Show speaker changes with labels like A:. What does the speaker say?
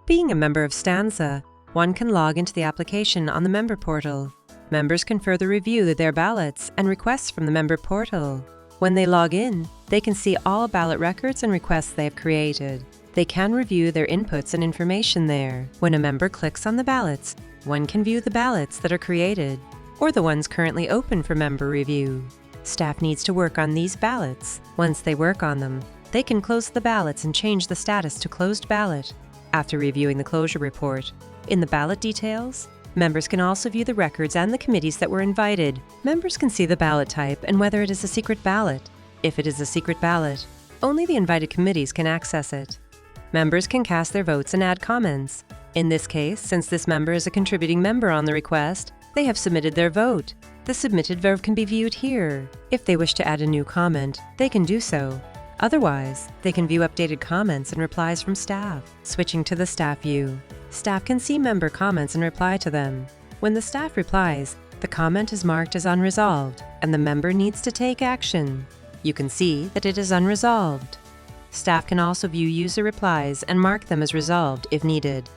A: Being a member of Stanza, one can log into the application on the member portal. Members can further review their ballots and requests from the member portal. When they log in, they can see all ballot records and requests they have created. They can review their inputs and information there. When a member clicks on the ballots, one can view the ballots that are created, or the ones currently open for member review. Staff needs to work on these ballots. Once they work on them, they can close the ballots and change the status to closed ballot. After reviewing the closure report, in the ballot details, members can also view the records and the committees that were invited. Members can see the ballot type and whether it is a secret ballot. If it is a secret ballot, only the invited committees can access it. Members can cast their votes and add comments. In this case, since this member is a contributing member on the request, they have submitted their vote. The submitted vote can be viewed here. If they wish to add a new comment, they can do so. Otherwise, they can view updated comments and replies from staff. Switching to the staff view, staff can see member comments and reply to them. When the staff replies, the comment is marked as unresolved, and the member needs to take action. You can see that it is unresolved. Staff can also view user replies and mark them as resolved if needed.